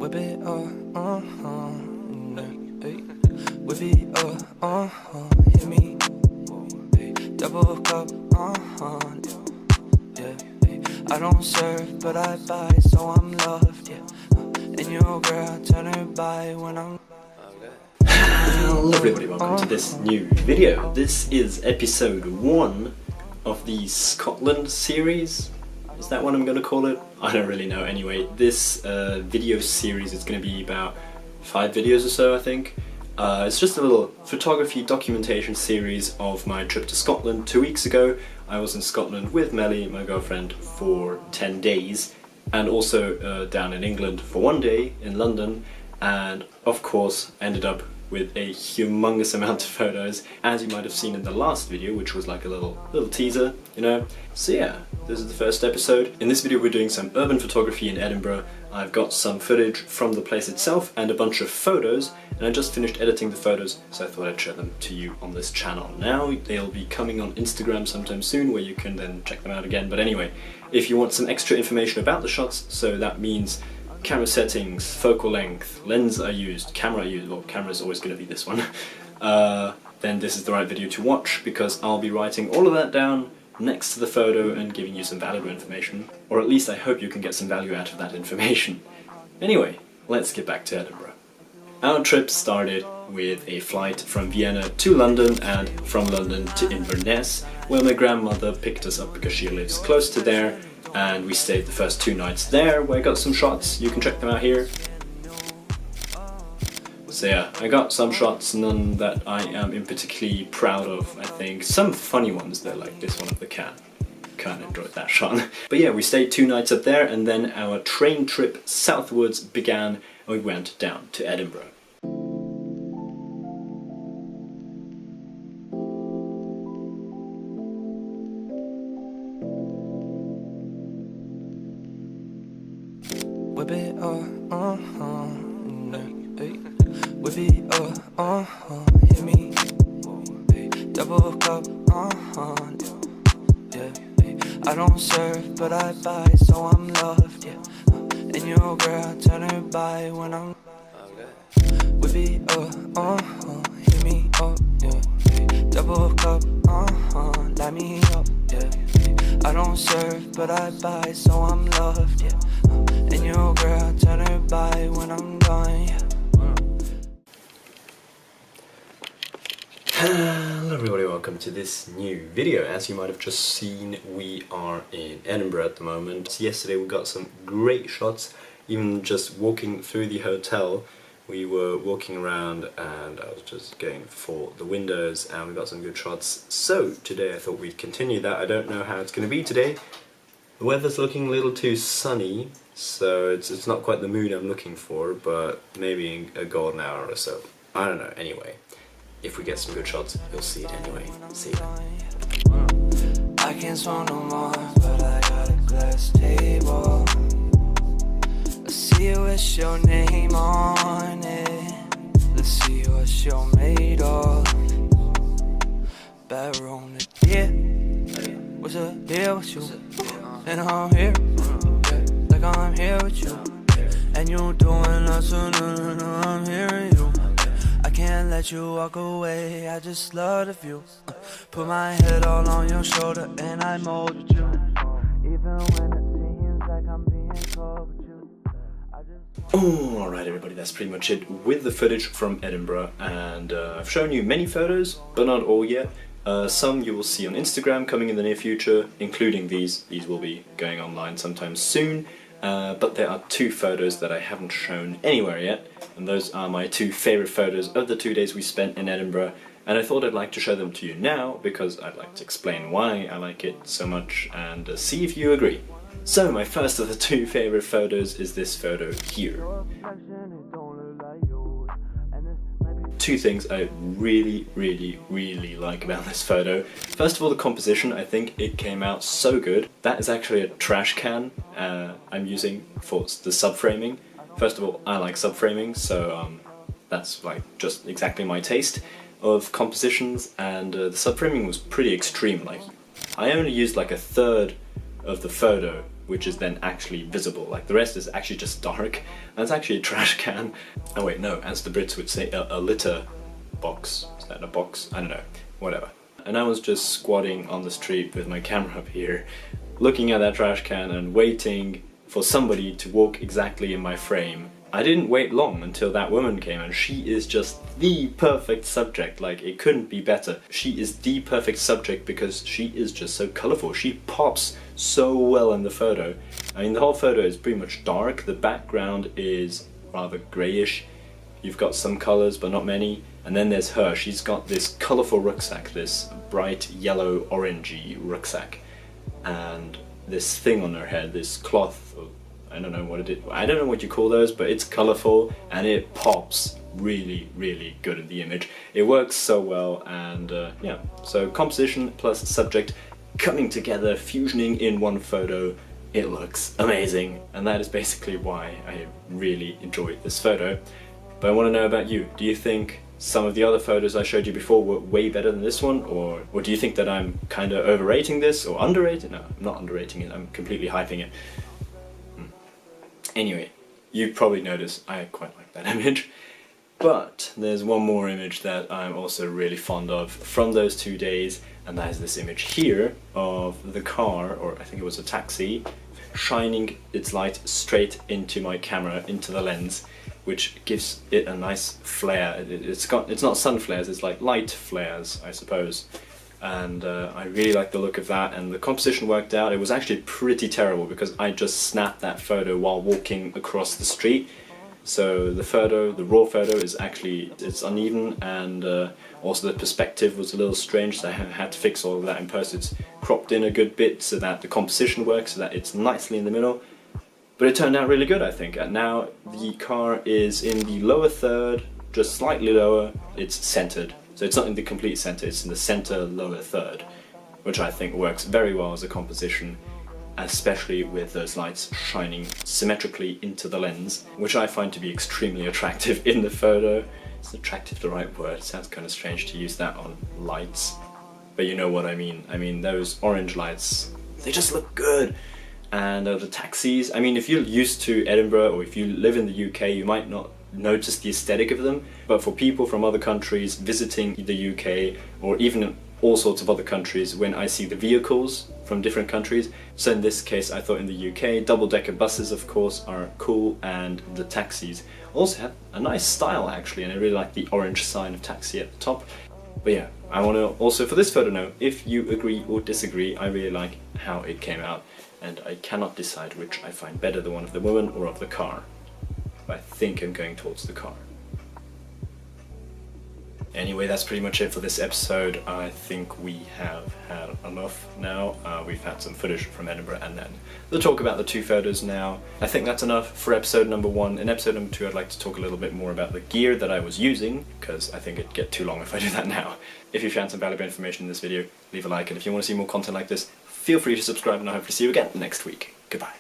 Whip it whip it hit me, double cup, yeah. I don't serve, but I buy, so I'm loved, yeah. And your girl turn her by when I'm. Hello everybody, welcome to this new video. This is episode 1 of the Scotland series. Is that what I'm going to call it? I don't really know. Anyway, this video series is going to be about 5 videos or so, I think. It's just a little photography documentation series of my trip to Scotland 2 weeks ago. I was in Scotland with Melly, my girlfriend, for 10 days, and also down in England for 1 day in London, and of course ended up with a humongous amount of photos, as you might have seen in the last video, which was like a little teaser, you know. So yeah, this is the first episode. In this video we're doing some urban photography in Edinburgh. I've got some footage from the place itself and a bunch of photos, and I just finished editing the photos, so I thought I'd share them to you on this channel. Now they'll be coming on Instagram sometime soon, where you can then check them out again. But anyway, if you want some extra information about the shots, so that means camera settings, focal length, lens I used, camera I used, well, camera's always going to be this one, then this is the right video to watch, because I'll be writing all of that down next to the photo and giving you some valuable information, or at least I hope you can get some value out of that information. Anyway, let's get back to Edinburgh. Our trip started with a flight from Vienna to London and from London to Inverness, where my grandmother picked us up because she lives close to there, and we stayed the first 2 nights there, where I got some shots. You can check them out here. So yeah, I got some shots, none that I am in particularly proud of, I think. Some funny ones though, like this one of the cat. Kinda enjoyed that shot. But yeah, we stayed 2 nights up there, and then our train trip southwards began, and we went down to Edinburgh. Whip it whip it hit me, double cup, yeah. I don't serve, but I buy, so I'm loved, yeah. And your girl turn her by when I'm. Whip it hit me up, yeah. Double cup, light me up, yeah. I don't serve, but I buy, so I'm loved, yeah. And your girl turn her by when I'm gone, yeah. Hello everybody, welcome to this new video. As you might have just seen, we are in Edinburgh at the moment. So yesterday we got some great shots, even just walking through the hotel. We were walking around and I was just going for the windows, and we got some good shots. So today I thought we'd continue that. I don't know how it's going to be today. The weather's looking a little too sunny, so it's not quite the mood I'm looking for, but maybe in a golden hour or so. I don't know. Anyway, if we get some good shots, you'll see it anyway. See ya. I can't smoke no more, but I got a glass table. Let's see what's your name on it. Let's see what you're made of. Bedroom to dear. What's the deal with you? And I'm here, like I'm here with you. And you doing nothing, I'm hearing you. I can't let you walk away, I just love the view. Put my head all on your shoulder and I mold with you. Even when it seems like I'm being cold with you. Alright everybody, that's pretty much it with the footage from Edinburgh, and I've shown you many photos, but not all yet. Some you will see on Instagram coming in the near future, including these. These will be going online sometime soon. But there are 2 photos that I haven't shown anywhere yet, and those are my 2 favourite photos of the 2 days we spent in Edinburgh, and I thought I'd like to show them to you now, because I'd like to explain why I like it so much, and see if you agree. So my first of the 2 favourite photos is this photo here. 2 things I really like about this photo. First of all, the composition. I think it came out so good. That is actually a trash can I'm using for the subframing. First of all, I like subframing, so that's like just exactly my taste of compositions, and the subframing was pretty extreme. Like, I only used like 1/3 of the photo which is then actually visible. Like the rest is actually just dark. And it's actually a trash can. Oh wait, no, as the Brits would say, a litter box. Is that a box? I don't know, whatever. And I was just squatting on the street with my camera up here, looking at that trash can and waiting for somebody to walk exactly in my frame. I didn't wait long until that woman came, and she is just the perfect subject. Like, it couldn't be better. She is the perfect subject because she is just so colourful. She pops so well in the photo. I mean, the whole photo is pretty much dark. The background is rather greyish. You've got some colours, but not many. And then there's her. She's got this colourful rucksack, this bright yellow orangey rucksack. And this thing on her head, this cloth, I don't know what it is. I don't know what you call those, but it's colourful and it pops really, really good in the image. It works so well, and yeah. So composition plus subject coming together, fusioning in one photo. It looks amazing, and that is basically why I really enjoyed this photo. But I want to know about you. Do you think some of the other photos I showed you before were way better than this one, or do you think that I'm kind of overrating this or underrating? No, I'm not underrating it. I'm completely hyping it. Anyway, you probably noticed I quite like that image. But there's one more image that I'm also really fond of from those 2 days, and that is this image here of the car, or I think it was a taxi, shining its light straight into my camera, into the lens, which gives it a nice flare. It's not sun flares, it's like light flares, I suppose. And I really like the look of that, and the composition worked out. It was actually pretty terrible because I just snapped that photo while walking across the street. So the raw photo is actually, it's uneven, and also the perspective was a little strange, so I had to fix all of that in post. It's cropped in a good bit so that the composition works, so that it's nicely in the middle. But it turned out really good, I think. And now the car is in the lower third, just slightly lower. It's centered. So it's not in the complete center, it's in the center lower third, which I think works very well as a composition, especially with those lights shining symmetrically into the lens, which I find to be extremely attractive in the photo. Is attractive the right word? It sounds kind of strange to use that on lights, but you know what I mean. I mean, those orange lights, they just look good. And the taxis, I mean, if you're used to Edinburgh or if you live in the UK, you might not notice the aesthetic of them, but for people from other countries visiting the UK, or even all sorts of other countries, when I see the vehicles from different countries, so in this case I thought in the UK, double-decker buses of course are cool, and the taxis also have a nice style actually, and I really like the orange sign of taxi at the top. But yeah, I want to also for this photo know if you agree or disagree. I really like how it came out, and I cannot decide which I find better, the one of the woman or of the car. I think I'm going towards the car. Anyway, that's pretty much it for this episode. I think we have had enough now. We've had some footage from Edinburgh and then the talk about the 2 photos now. I think that's enough for episode number 1. In episode number 2 I'd like to talk a little bit more about the gear that I was using, because I think it'd get too long if I do that now. If you found some valuable information in this video, leave a like, and if you want to see more content like this, feel free to subscribe, and I hope to see you again next week. Goodbye.